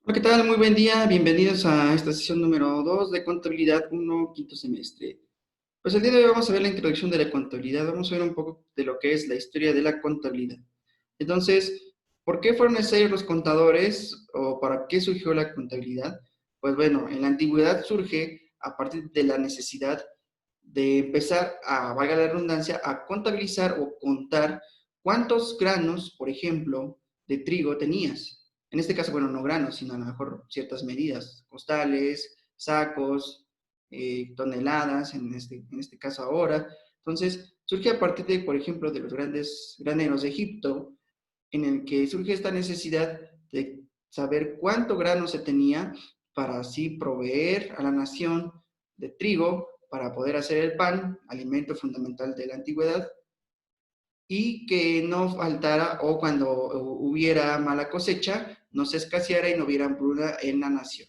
Hola, ¿qué tal? Muy buen día. Bienvenidos a esta sesión número 2 de Contabilidad 1, quinto semestre. Pues el día de hoy vamos a ver la introducción de la contabilidad. Vamos a ver un poco de lo que es la historia de la contabilidad. Entonces, ¿por qué fueron necesarios los contadores o para qué surgió la contabilidad? Pues bueno, en la antigüedad surge a partir de la necesidad de empezar a, valga la redundancia, a contabilizar o contar cuántos granos, por ejemplo, de trigo tenías. En este caso, bueno, no granos, sino a lo mejor ciertas medidas, costales, sacos, toneladas, en este caso ahora. Entonces, surge a partir de, por ejemplo, de los grandes graneros de Egipto, en el que surge esta necesidad de saber cuánto grano se tenía para así proveer a la nación de trigo para poder hacer el pan, alimento fundamental de la antigüedad, y que no faltara o cuando hubiera mala cosecha, no se escaseara y no hubiera hambruna en la nación.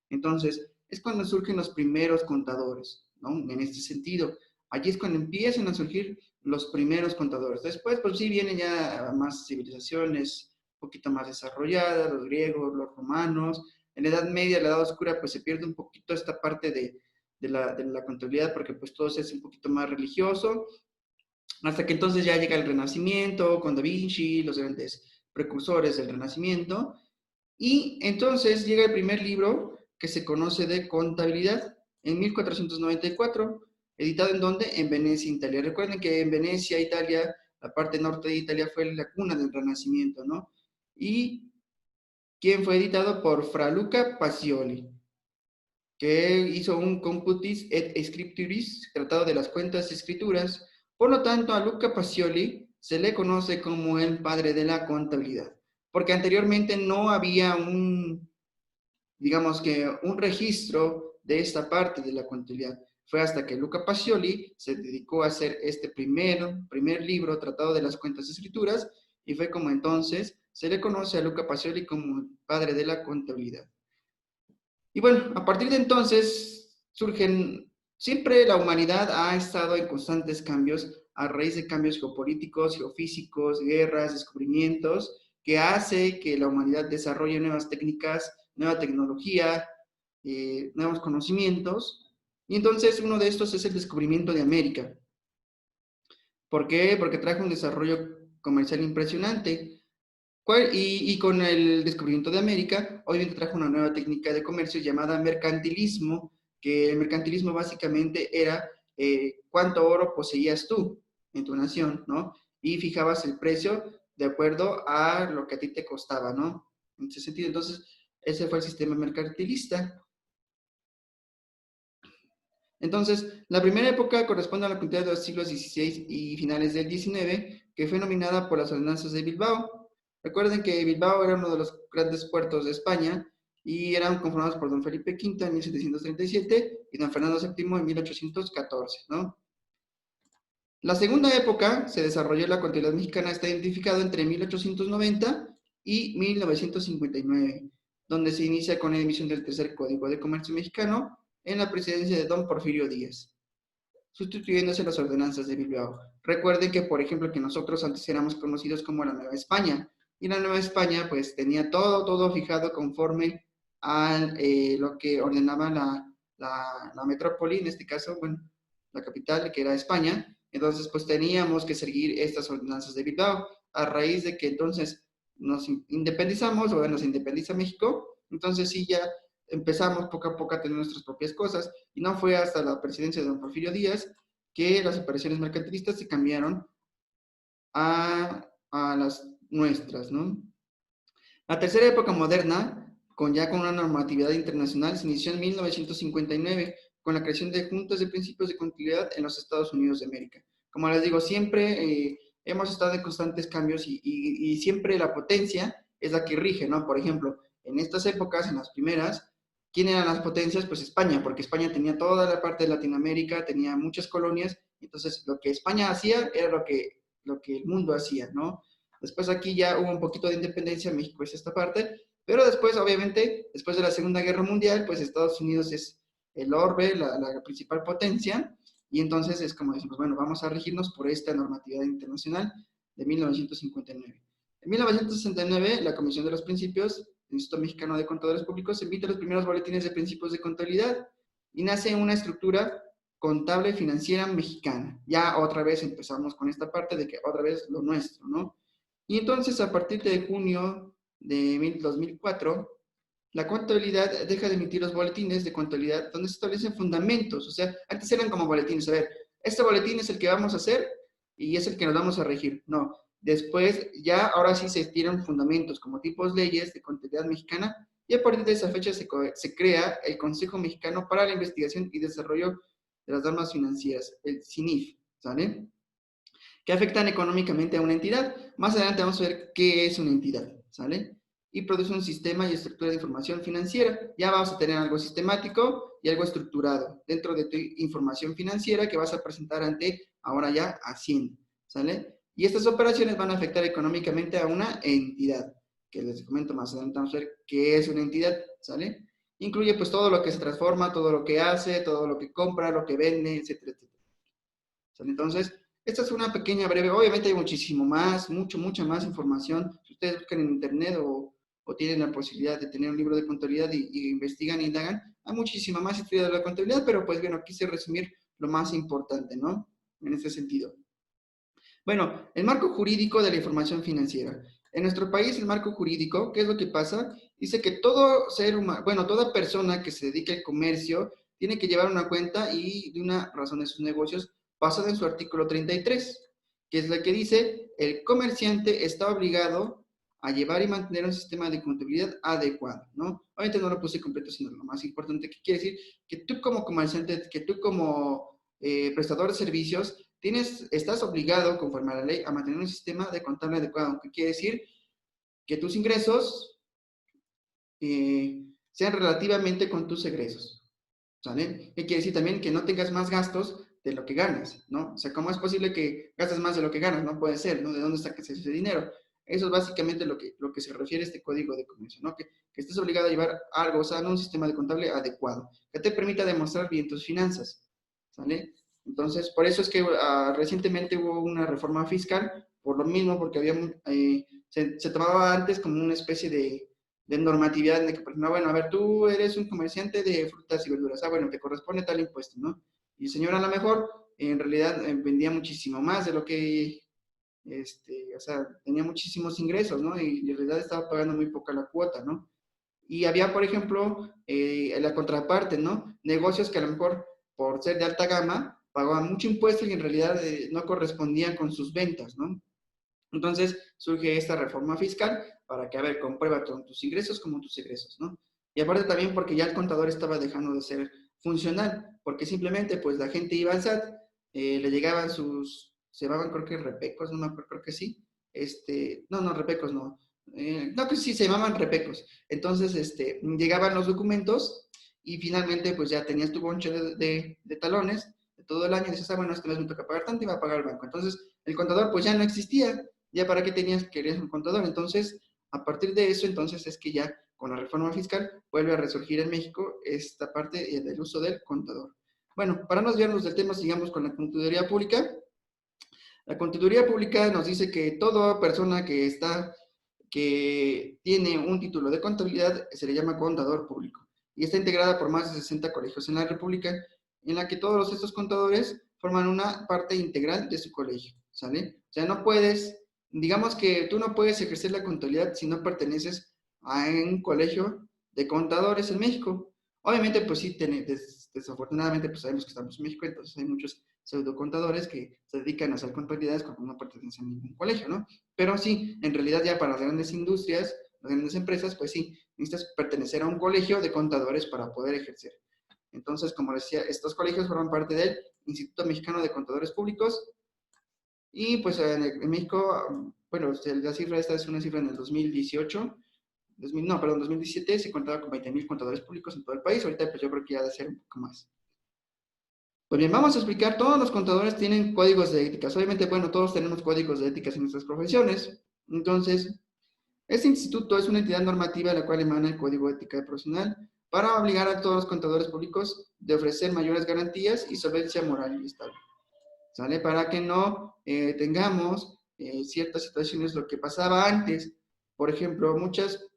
Entonces, es cuando surgen los primeros contadores, ¿no? En este sentido, allí es cuando empiezan a surgir los primeros contadores. Después, pues sí, vienen ya más civilizaciones un poquito más desarrolladas, los griegos, los romanos. En la Edad Media, la Edad Oscura, pues se pierde un poquito esta parte de la contabilidad porque pues todo se hace un poquito más religioso, hasta que entonces ya llega el Renacimiento con Da Vinci, los grandes precursores del Renacimiento, y entonces llega el primer libro que se conoce de contabilidad en 1494, editado en donde? En Venecia, Italia. Recuerden que en Venecia, Italia, la parte norte de Italia fue la cuna del Renacimiento, ¿no? Y quien fue editado por Fra Luca Pacioli, que hizo un Computis et Scripturis, tratado de las cuentas y escrituras. Por lo tanto, a Luca Pacioli se le conoce como el padre de la contabilidad, porque anteriormente no había digamos que un registro de esta parte de la contabilidad. Fue hasta que Luca Pacioli se dedicó a hacer este primer libro, Tratado de las Cuentas y Escrituras, y fue como entonces se le conoce a Luca Pacioli como el padre de la contabilidad. Y bueno, a partir de entonces surgen, siempre la humanidad ha estado en constantes cambios a raíz de cambios geopolíticos, geofísicos, guerras, descubrimientos, que hace que la humanidad desarrolle nuevas técnicas, nueva tecnología, nuevos conocimientos. Y entonces uno de estos es el descubrimiento de América. ¿Por qué? Porque trajo un desarrollo comercial impresionante. Y con el descubrimiento de América, obviamente trajo una nueva técnica de comercio llamada mercantilismo, que el mercantilismo básicamente era cuánto oro poseías tú en tu nación, ¿no? Y fijabas el precio de acuerdo a lo que a ti te costaba, ¿no? En ese sentido, entonces, ese fue el sistema mercantilista. Entonces, la primera época corresponde a la continuidad de los siglos XVI y finales del XIX, que fue nominada por las ordenanzas de Bilbao. Recuerden que Bilbao era uno de los grandes puertos de España y eran conformados por don Felipe V en 1737 y don Fernando VII en 1814, ¿no? La segunda época se desarrolló la contabilidad mexicana, está identificado entre 1890 y 1959, donde se inicia con la emisión del tercer Código de Comercio Mexicano en la presidencia de don Porfirio Díaz, sustituyéndose las ordenanzas de Bilbao. Recuerden que, por ejemplo, que nosotros antes éramos conocidos como la Nueva España, y la Nueva España pues tenía todo fijado conforme a lo que ordenaba la metrópoli, en este caso, bueno, la capital, que era España. Entonces pues teníamos que seguir estas ordenanzas de Bilbao, a raíz de que entonces nos independizamos, o nos independiza México, entonces sí ya empezamos poco a poco a tener nuestras propias cosas, y no fue hasta la presidencia de don Porfirio Díaz que las operaciones mercantilistas se cambiaron a las nuestras, ¿no? La tercera época moderna, con una normatividad internacional, se inició en 1959 con la creación de juntas de principios de contabilidad en los Estados Unidos de América. Como les digo, siempre hemos estado en constantes cambios y siempre la potencia es la que rige, ¿no? Por ejemplo, en estas épocas, en las primeras, ¿quién eran las potencias? Pues España, porque España tenía toda la parte de Latinoamérica, tenía muchas colonias, entonces lo que España hacía era lo que el mundo hacía, ¿no? Después aquí ya hubo un poquito de independencia, México es esta parte, pero después, obviamente, después de la Segunda Guerra Mundial, pues Estados Unidos es el orbe, la principal potencia, y entonces es como decimos, bueno, vamos a regirnos por esta normatividad internacional de 1959. En 1969, la Comisión de los Principios, el Instituto Mexicano de Contadores Públicos, emite los primeros boletines de principios de contabilidad y nace una estructura contable financiera mexicana. Ya otra vez empezamos con esta parte de que otra vez lo nuestro, ¿no? Y entonces, a partir de junio de 2004, la contabilidad deja de emitir los boletines de contabilidad donde se establecen fundamentos. O sea, antes eran como boletines. A ver, este boletín es el que vamos a hacer y es el que nos vamos a regir. No, después ya ahora sí se tiran fundamentos como tipos leyes de contabilidad mexicana y a partir de esa fecha se crea el Consejo Mexicano para la Investigación y Desarrollo de las Normas Financieras, el CINIF, ¿sale? Que afectan económicamente a una entidad. Más adelante vamos a ver qué es una entidad, ¿sale? Y produce un sistema y estructura de información financiera. Ya vamos a tener algo sistemático y algo estructurado dentro de tu información financiera que vas a presentar ante, ahora ya, Hacienda, ¿sale? Y estas operaciones van a afectar económicamente a una entidad, que les comento más adelante, vamos a ver qué es una entidad, ¿sale? Incluye pues todo lo que se transforma, todo lo que hace, todo lo que compra, lo que vende, etcétera, etcétera. ¿Sale? Entonces, esta es una pequeña breve, obviamente hay muchísimo más, mucha más información. Si ustedes buscan en internet o tienen la posibilidad de tener un libro de contabilidad y investigan y indagan, hay muchísima más historia de la contabilidad, pero pues bueno, quise resumir lo más importante, ¿no? En este sentido. Bueno, el marco jurídico de la información financiera. En nuestro país, el marco jurídico, ¿qué es lo que pasa? Dice que todo ser humano, bueno, toda persona que se dedique al comercio tiene que llevar una cuenta y de una razón de sus negocios basada en su artículo 33, que es la que dice, el comerciante está obligado a llevar y mantener un sistema de contabilidad adecuado, ¿no? Obviamente no lo puse completo, sino lo más importante que quiere decir, que tú como comerciante, que tú como prestador de servicios, estás obligado, conforme a la ley, a mantener un sistema de contable adecuado, que quiere decir que tus ingresos sean relativamente con tus egresos, ¿sale? ¿Qué quiere decir también? Que no tengas más gastos de lo que ganas, ¿no? O sea, ¿cómo es posible que gastes más de lo que ganas? No puede ser, ¿no? ¿De dónde sacas ese dinero? Eso es básicamente lo que se refiere a este código de comercio, ¿no? Que estés obligado a llevar algo, o sea, un sistema de contable adecuado, que te permita demostrar bien tus finanzas, ¿sale? Entonces, por eso es que recientemente hubo una reforma fiscal, por lo mismo, porque había, se tomaba antes como una especie de normatividad de que, pues, no, bueno, a ver, tú eres un comerciante de frutas y verduras, bueno, te corresponde tal impuesto, ¿no? Y el señor a lo mejor, en realidad, vendía muchísimo más de lo que, o sea, tenía muchísimos ingresos, ¿no? Y en realidad estaba pagando muy poca la cuota, ¿no? Y había, por ejemplo, la contraparte, ¿no? Negocios que a lo mejor, por ser de alta gama, pagaban mucho impuesto y en realidad no correspondían con sus ventas, ¿no? Entonces surge esta reforma fiscal para que, a ver, comprueba tanto tus ingresos como tus egresos, ¿no? Y aparte también porque ya el contador estaba dejando de ser funcional, porque simplemente pues la gente iba al SAT, le llegaban se llamaban creo que repecos, no me acuerdo, creo que sí, no, repecos no, no, que sí, se llamaban repecos. Entonces, llegaban los documentos y finalmente pues ya tenías tu bonche de talones de todo el año y dices, bueno, este mes me toca pagar tanto y va a pagar el banco. Entonces, el contador pues ya no existía, ya para qué querías un contador. Entonces, a partir de eso, entonces es que ya con la reforma fiscal vuelve a resurgir en México esta parte del uso del contador. Bueno, para no desviarnos del tema, sigamos con la contaduría pública. La contaduría pública nos dice que toda persona que tiene un título de contabilidad se le llama contador público y está integrada por más de 60 colegios en la República, en la que todos estos contadores forman una parte integral de su colegio, ¿sale? O sea, no puedes, digamos que tú no puedes ejercer la contabilidad si no perteneces a un colegio de contadores en México. Obviamente, pues sí, desafortunadamente, pues sabemos que estamos en México, entonces hay muchos pseudocontadores que se dedican a hacer contabilidades cuando no pertenecen a ningún colegio, ¿no? Pero sí, en realidad ya para las grandes industrias, las grandes empresas, pues sí, necesitas pertenecer a un colegio de contadores para poder ejercer. Entonces, como decía, estos colegios forman parte del Instituto Mexicano de Contadores Públicos y pues en México, bueno, la cifra esta es una cifra en el 2018, 2017 se contaba con 20,000 contadores públicos en todo el país, ahorita pues yo creo que ya debe ser un poco más. Pues bien, vamos a explicar, todos los contadores tienen códigos de éticas. Obviamente, bueno, todos tenemos códigos de éticas en nuestras profesiones. Entonces, este instituto es una entidad normativa la cual emana el Código de Ética Profesional para obligar a todos los contadores públicos de ofrecer mayores garantías y solvencia moral y estable. ¿Sale? Para que no tengamos ciertas situaciones, lo que pasaba antes. Por ejemplo, muchas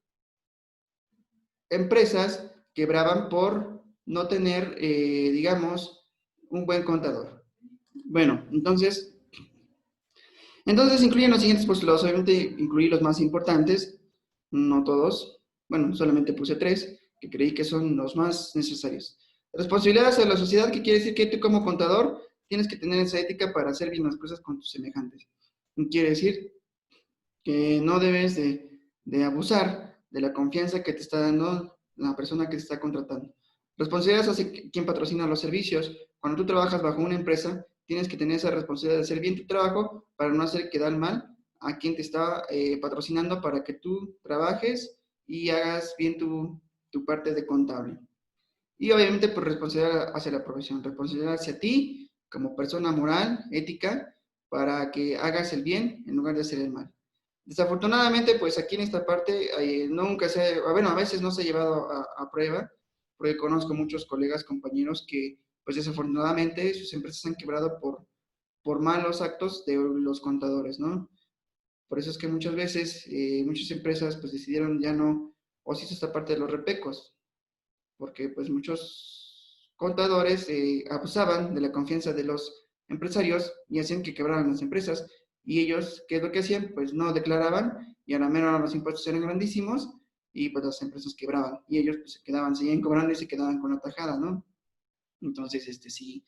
empresas quebraban por no tener, digamos, un buen contador. Bueno, entonces incluyen los siguientes postulados. Obviamente incluí los más importantes, no todos. Bueno, solamente puse tres, que creí que son los más necesarios. Responsabilidades a la sociedad, que quiere decir que tú como contador tienes que tener esa ética para hacer bien las cosas con tus semejantes. Quiere decir que no debes de abusar de la confianza que te está dando la persona que te está contratando. Responsabilidades hacia quien patrocina los servicios. Cuando tú trabajas bajo una empresa, tienes que tener esa responsabilidad de hacer bien tu trabajo para no hacer quedar mal a quien te está patrocinando para que tú trabajes y hagas bien tu parte de contable. Y obviamente, pues responsabilidad hacia la profesión, responsabilidad hacia ti como persona moral, ética, para que hagas el bien en lugar de hacer el mal. Desafortunadamente, pues aquí en esta parte nunca bueno, a veces no se ha llevado a prueba, porque conozco muchos colegas, compañeros que, pues desafortunadamente, sus empresas han quebrado por malos actos de los contadores, ¿no? Por eso es que muchas veces, muchas empresas, pues decidieron ya no, o se hizo esta parte de los repecos, porque pues muchos contadores abusaban de la confianza de los empresarios y hacían que quebraran las empresas. Y ellos, ¿qué es lo que hacían? Pues no declaraban y a la mera los impuestos eran grandísimos y pues las empresas quebraban. Y ellos pues se quedaban, seguían cobrando y se quedaban con la tajada, ¿no? Entonces, sí,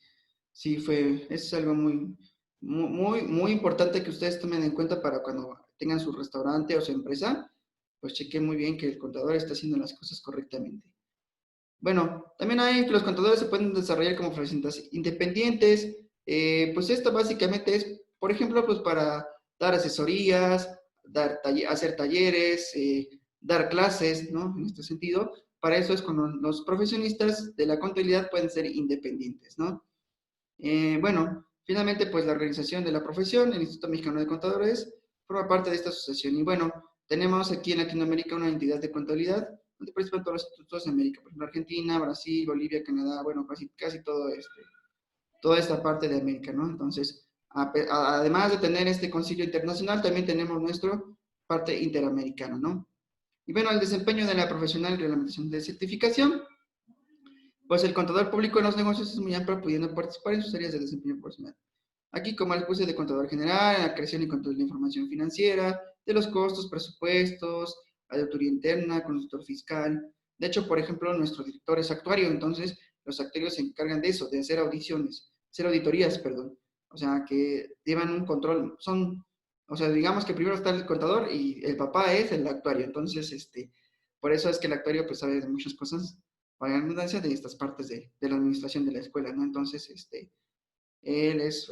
sí fue, eso es algo muy importante que ustedes tomen en cuenta para cuando tengan su restaurante o su empresa, pues chequen muy bien que el contador está haciendo las cosas correctamente. Bueno, también hay que los contadores se pueden desarrollar como profesionistas independientes. Pues esto básicamente es, por ejemplo, pues para dar asesorías, hacer talleres, dar clases, ¿no? En este sentido, para eso es cuando los profesionistas de la contabilidad pueden ser independientes, ¿no? Bueno, finalmente, pues la organización de la profesión, el Instituto Mexicano de Contadores, forma parte de esta asociación. Y bueno, tenemos aquí en Latinoamérica una entidad de contabilidad donde participan todos los institutos de América, por ejemplo, Argentina, Brasil, Bolivia, Canadá, bueno, casi todo toda esta parte de América, ¿no? Entonces, además de tener este concilio internacional, también tenemos nuestro parte interamericana, ¿no? Y bueno, el desempeño de la profesional y reglamentación de certificación. Pues el contador público en los negocios es muy amplio, pudiendo participar en sus áreas de desempeño profesional. Aquí, como les puse, de contador general, la creación y control de la información financiera, de los costos, presupuestos, auditoría interna, consultor fiscal. De hecho, por ejemplo, nuestro director es actuario, entonces los actuarios se encargan de eso, de hacer audiciones, hacer auditorías, perdón. O sea, que llevan un control, o sea, digamos que primero está el contador y el papá es el actuario. Entonces, por eso es que el actuario pues sabe de muchas cosas, para la redundancia, de estas partes de la administración de la escuela, ¿no? Entonces, él es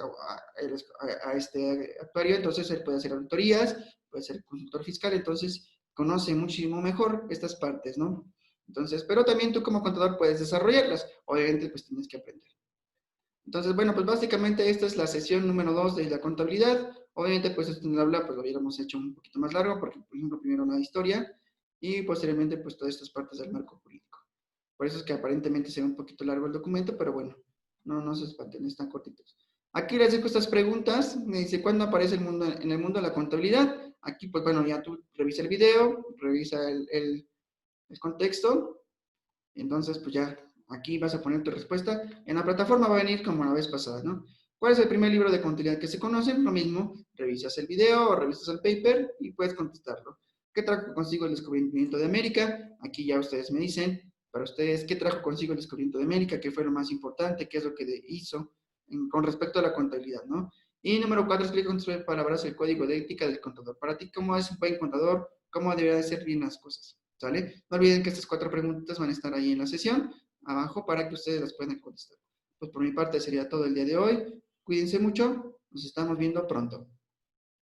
este actuario, entonces él puede hacer auditorías, puede ser consultor fiscal, entonces conoce muchísimo mejor estas partes, ¿no? Entonces, pero también tú como contador puedes desarrollarlas, obviamente pues tienes que aprender. Entonces, bueno, pues básicamente esta es la sesión número 2 de la contabilidad. Obviamente, pues esto en el aula pues lo hubiéramos hecho un poquito más largo, porque por ejemplo primero la historia y posteriormente pues todas estas partes del marco jurídico. Por eso es que aparentemente se ve un poquito largo el documento, pero bueno, no se espanten, están cortitos. Aquí les dejo estas preguntas. Me dice, ¿cuándo aparece en el mundo de la contabilidad? Aquí, pues bueno, ya tú revisa el video, revisa el contexto. Entonces, pues ya, aquí vas a poner tu respuesta. En la plataforma va a venir como la vez pasada, ¿no? ¿Cuál es el primer libro de contabilidad que se conoce? Lo mismo, revisas el video o revisas el paper y puedes contestarlo. ¿Qué trajo consigo el descubrimiento de América? Aquí ya ustedes me dicen, para ustedes, ¿qué trajo consigo el descubrimiento de América? ¿Qué fue lo más importante? ¿Qué es lo que hizo con respecto a la contabilidad, ¿no? Y número 4, explica con sus palabras el código de ética del contador. Para ti, ¿cómo es un buen contador? ¿Cómo debería de ser bien las cosas? ¿Sale? No olviden que estas 4 preguntas van a estar ahí en la sesión, abajo, para que ustedes las puedan contestar. Pues por mi parte sería todo el día de hoy. Cuídense mucho. Nos estamos viendo pronto.